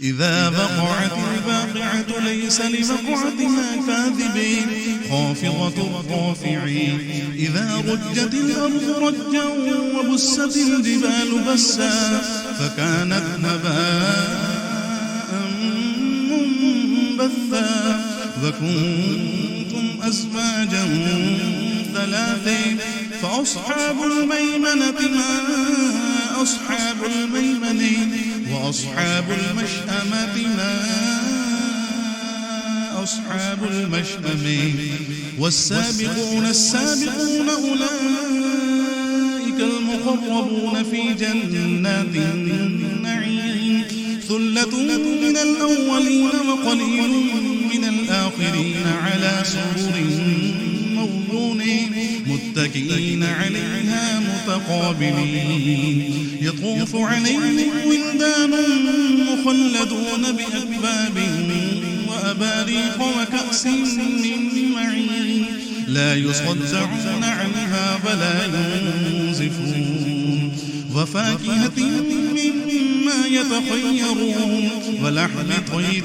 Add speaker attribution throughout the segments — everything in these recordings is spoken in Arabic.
Speaker 1: إذا وقعت الواقعة ليس لوقعتها كاذبين خافضة رافعين إذا رجت الأرض رجا وبست الجبال بسا فكانت هباء منبثا وكنتم أزواجا ثلاثين فأصحاب الميمنة ما أصحاب الميمنة وأصحاب المشأمة ما أصحاب المشأمة والسابقون السابقون أولئك المقربون في جنات النعيم ثلة من الأولين وقليل من الآخرين على سرر موضونين متكئين عليها متقابلين يطوف عليهم ولدان مخلدون بأكواب وأباريق وكأس من معين لا يصدعون عنها ولا ينزفون وفاكهة مما يتخيرون ولحم طير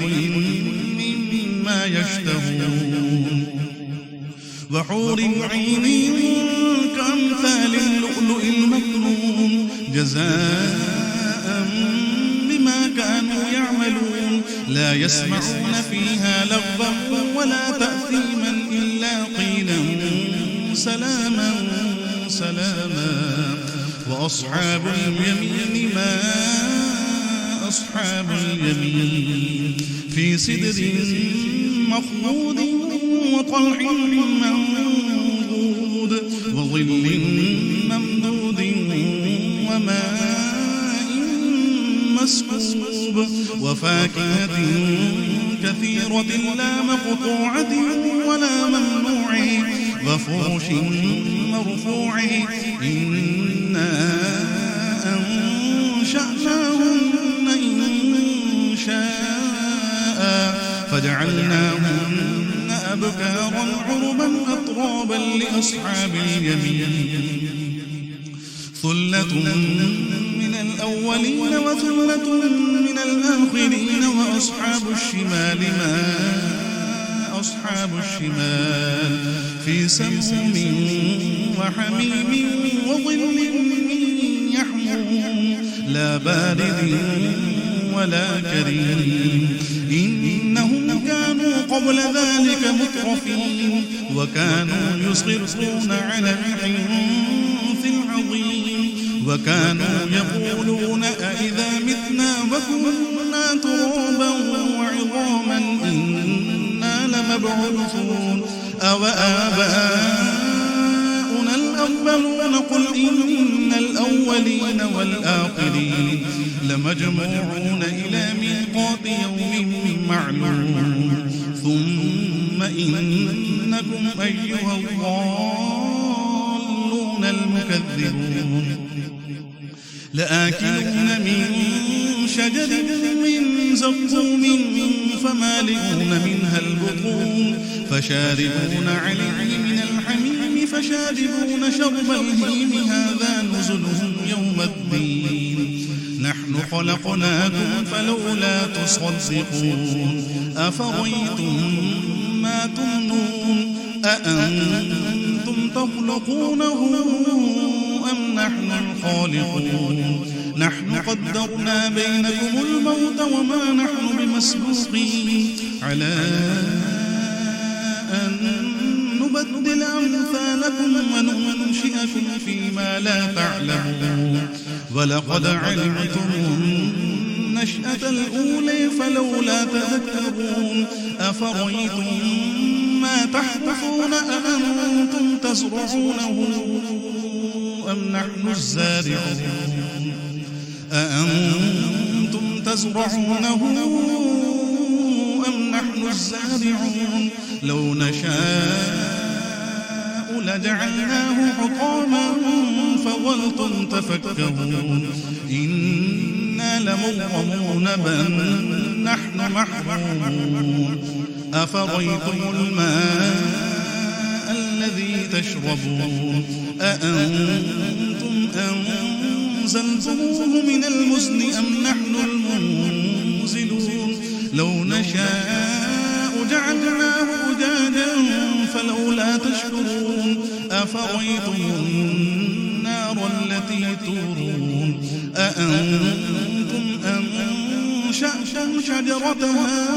Speaker 1: مما يشتهون وحور عين كأمثال اللؤلؤ المكنون جزاء بما كانوا يعملون لا يسمعون فيها لغوا ولا تأثيما إلا قيلا سلاما سلاما وأصحاب اليمين ما أصحاب اليمين في سدر مخضود وطلح منضود وظل ممدود وماء مسكوب وفاكهة كثيرة لا مقطوعة ولا ممنوع وفرش مرفوع إنا أنشأناهن إنشاء فجعلناهن أبكارا عربا أترابا لأصحاب اليمين ثلة من الأولين وثلة من الآخرين وأصحاب الشمال ما أصحاب الشمال في سموم وحميم وظل يحموم لا بارد ولا كريم إنهم كانوا قبل ذلك مترفين وكانوا يصرون على الحنث العظيم وكانوا يقولون أئذا متنا وكنا ترابا وعظاما إنا لمبعوثون أوآباؤنا الأولون قل إن الأولين والآخرين لمجموعون إلى ميقات يوم معلوم ثم إنكم أيها الضالون المكذبون لآكلون من شجر من زقوم فمالئون منها البطون فشاربون عليه من الحميم فشاربون شرب الهيم هذا نزلهم يوم الدين نحن خلقناكم فلولا تصدقون أفرأيتم ما تمنون أأنتم تخلقونه أم نحن الخالقون نحن قدرنا بينكم الموت وما نحن بمسبوقين على أن نبدل أمثالكم وننشئكم فيما لا تعلمون ولقد علمتم النشأة الأولى فلولا تذكرون أفرأيتم ما تحرثون أأنتم تزرعونه أم نحن الزارعون أأنتم تزرعونه أم نحن الزارعون لو نشاء لجعلناه حطاما فظلتم تفكهون إنا لمغرمون بل نحن محرومون أفرأيتم الماء الذي تشربون أأنتم أنزلتموه من المزن أم نحن المنزلون لو نشاء جعلناه أجاجا فلولا تشكرون أفرأيتم النار التي تورون أأنتم أنشأتم شجرتها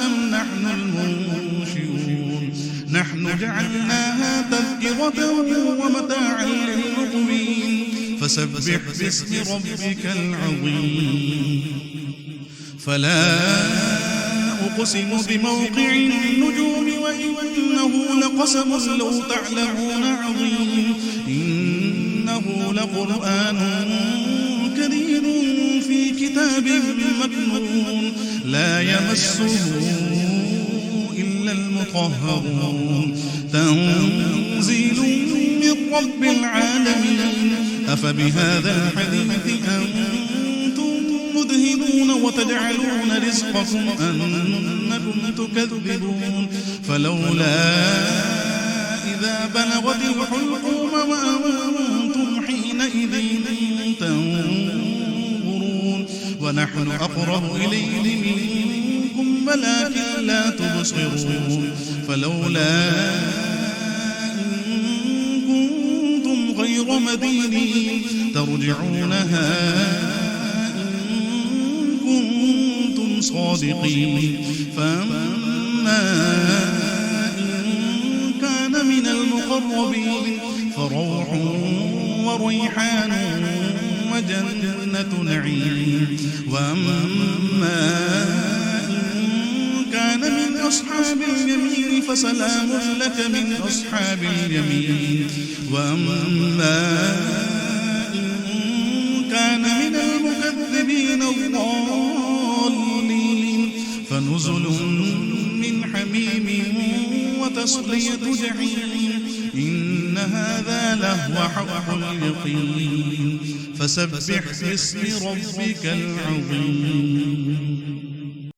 Speaker 1: أم نحن المنشئون نحن جعلناها تذكرة ومتاعا للمقوين فسبح باسم ربك العظيم فلا أقسم بموقع النجوم وإنه لقسم لو تعلمون عظيم إنه لقرآن كريم في كتاب مكنون لا يمسه إلا المطهرون تنزيل من رب العالمين أفبهذا الحديث أنتم مدهنون وتجعلون رزقكم أنكم تكذبون فلولا إذا بلغت الحلقوم وأنتم حينئذ تنظرون ونحن أقرب إليه منكم ولكن لا تبصرون فلولا إن كنتم غير مدينين ترجعونها كنتم صادقين فأما إن كان من المقربين فروح وريحان وجنة نعيم وأما إن كان من أصحاب اليمين فسلام لك من أصحاب اليمين وأما إن كان من المكذبين الضالين فنزل من حميم وتصلية جحيم إن هذا لهو حق اليقين فسبح باسم ربك العظيم